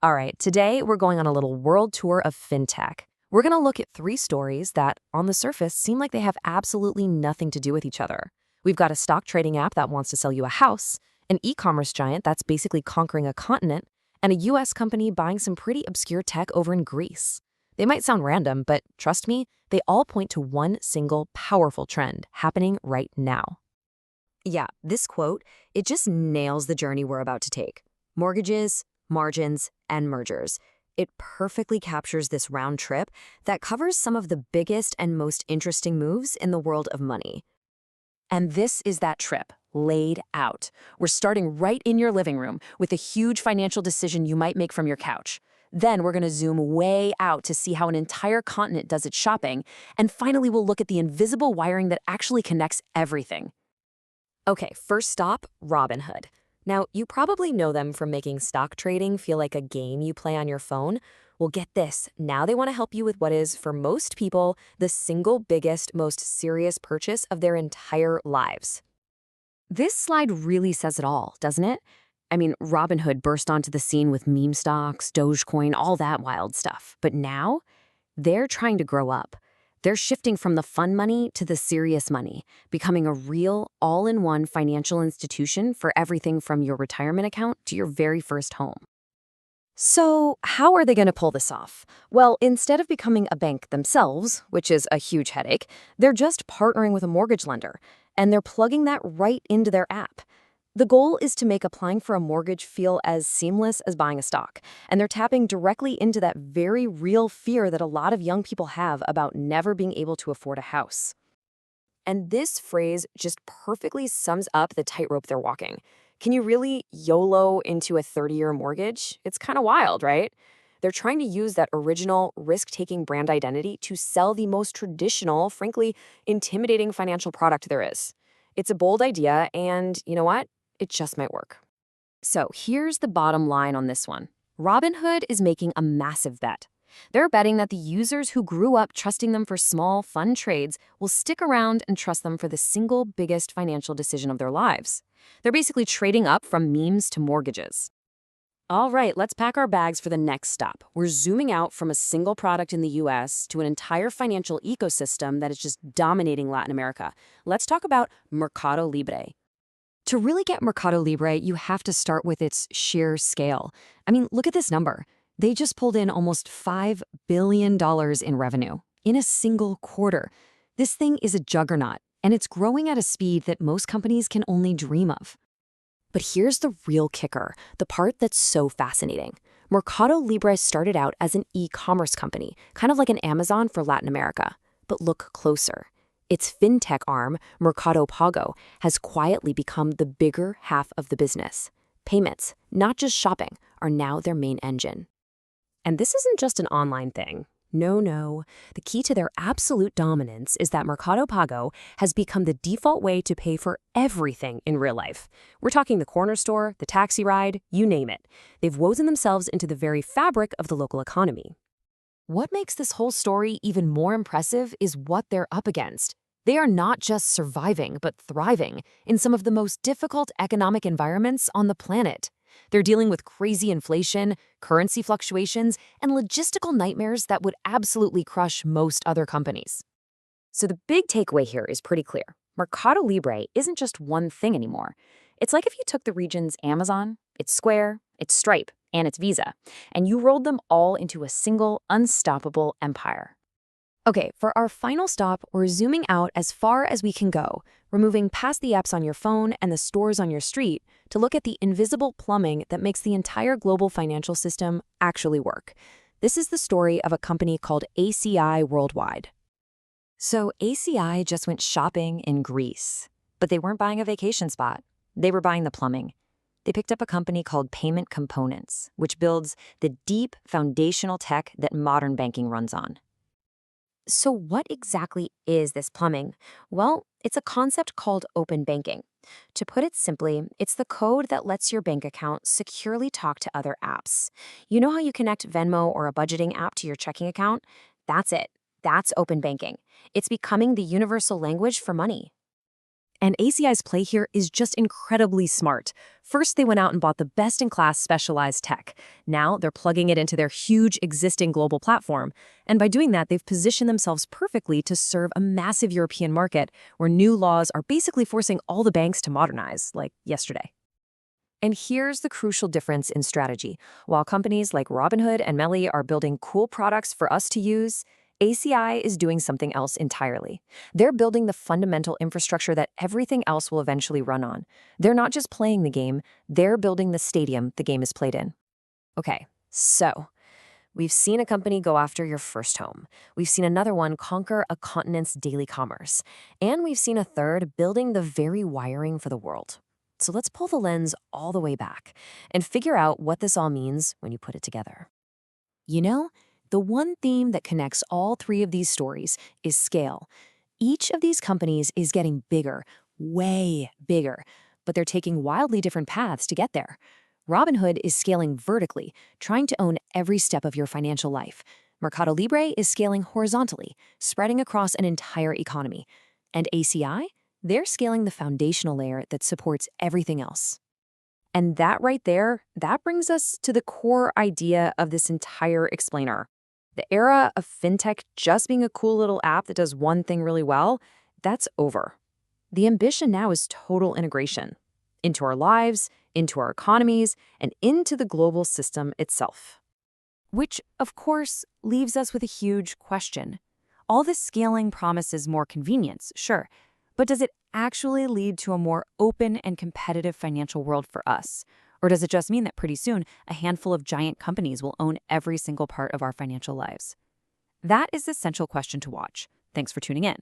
All right, today we're going on a little world tour of fintech. We're going to look at three stories that, on the surface, seem like they have absolutely nothing to do with each other. We've got a stock trading app that wants to sell you a house, an e-commerce giant that's basically conquering a continent, and a US company buying some pretty obscure tech over in Greece. They might sound random, but trust me, they all point to one single powerful trend happening right now. Yeah, this quote, it just nails the journey we're about to take. Mortgages, margins, and mergers. It perfectly captures this round trip that covers some of the biggest and most interesting moves in the world of money. And this is that trip, laid out. We're starting right in your living room with a huge financial decision you might make from your couch. Then we're going to zoom way out to see how an entire continent does its shopping. And finally, we'll look at the invisible wiring that actually connects everything. Okay, first stop, Robinhood. Now, you probably know them from making stock trading feel like a game you play on your phone. Well, get this. Now they want to help you with what is, for most people, the single biggest, most serious purchase of their entire lives. This slide really says it all, doesn't it? I mean, Robinhood burst onto the scene with meme stocks, Dogecoin, all that wild stuff. But now, they're trying to grow up. They're shifting from the fun money to the serious money, becoming a real, all-in-one financial institution for everything from your retirement account to your very first home. So, how are they going to pull this off? Well, instead of becoming a bank themselves, which is a huge headache, they're just partnering with a mortgage lender, and they're plugging that right into their app. The goal is to make applying for a mortgage feel as seamless as buying a stock, and they're tapping directly into that very real fear that a lot of young people have about never being able to afford a house. And this phrase just perfectly sums up the tightrope they're walking. Can you really YOLO into a 30-year mortgage? It's kind of wild, right? They're trying to use that original, risk-taking brand identity to sell the most traditional, frankly, intimidating financial product there is. It's a bold idea, and you know what? It just might work. So here's the bottom line on this one. Robinhood is making a massive bet. They're betting that the users who grew up trusting them for small, fun trades will stick around and trust them for the single biggest financial decision of their lives. They're basically trading up from memes to mortgages. All right, let's pack our bags for the next stop. We're zooming out from a single product in the US to an entire financial ecosystem that is just dominating Latin America. Let's talk about MercadoLibre. To really get MercadoLibre, you have to start with its sheer scale. I mean, look at this number. They just pulled in almost $5 billion in revenue in a single quarter. This thing is a juggernaut, and it's growing at a speed that most companies can only dream of. But here's the real kicker, the part that's so fascinating. MercadoLibre started out as an e-commerce company, kind of like an Amazon for Latin America. But look closer. Its fintech arm, Mercado Pago, has quietly become the bigger half of the business. Payments, not just shopping, are now their main engine. And this isn't just an online thing. No. The key to their absolute dominance is that Mercado Pago has become the default way to pay for everything in real life. We're talking the corner store, the taxi ride, you name it. They've woven themselves into the very fabric of the local economy. What makes this whole story even more impressive is what they're up against. They are not just surviving, but thriving in some of the most difficult economic environments on the planet. They're dealing with crazy inflation, currency fluctuations, and logistical nightmares that would absolutely crush most other companies. So the big takeaway here is pretty clear. MercadoLibre isn't just one thing anymore. It's like if you took the region's Amazon, its Square, its Stripe, and its Visa, and you rolled them all into a single, unstoppable empire. Okay, for our final stop, we're zooming out as far as we can go, removing past the apps on your phone and the stores on your street to look at the invisible plumbing that makes the entire global financial system actually work. This is the story of a company called ACI Worldwide. So ACI just went shopping in Greece, but they weren't buying a vacation spot. They were buying the plumbing. They picked up a company called Payment Components, which builds the deep foundational tech that modern banking runs on. So what exactly is this plumbing? Well, it's a concept called open banking. To put it simply, it's the code that lets your bank account securely talk to other apps. You know how you connect Venmo or a budgeting app to your checking account? That's it. That's open banking. It's becoming the universal language for money. And ACI's play here is just incredibly smart. First, they went out and bought the best-in-class specialized tech. Now, they're plugging it into their huge existing global platform. And by doing that, they've positioned themselves perfectly to serve a massive European market where new laws are basically forcing all the banks to modernize, like yesterday. And here's the crucial difference in strategy. While companies like Robinhood and MELI are building cool products for us to use, ACI is doing something else entirely. They're building the fundamental infrastructure that everything else will eventually run on. They're not just playing the game, they're building the stadium the game is played in. Okay, so we've seen a company go after your first home. We've seen another one conquer a continent's daily commerce. And we've seen a third building the very wiring for the world. So let's pull the lens all the way back and figure out what this all means when you put it together. You know, the one theme that connects all three of these stories is scale. Each of these companies is getting bigger, way bigger, but they're taking wildly different paths to get there. Robinhood is scaling vertically, trying to own every step of your financial life. MercadoLibre is scaling horizontally, spreading across an entire economy. And ACI? They're scaling the foundational layer that supports everything else. And that right there, that brings us to the core idea of this entire explainer. The era of fintech just being a cool little app that does one thing really well, that's over. The ambition now is total integration into our lives, into our economies, and into the global system itself. Which, of course, leaves us with a huge question. All this scaling promises more convenience, sure, but does it actually lead to a more open and competitive financial world for us? Or does it just mean that pretty soon, a handful of giant companies will own every single part of our financial lives? That is the central question to watch. Thanks for tuning in.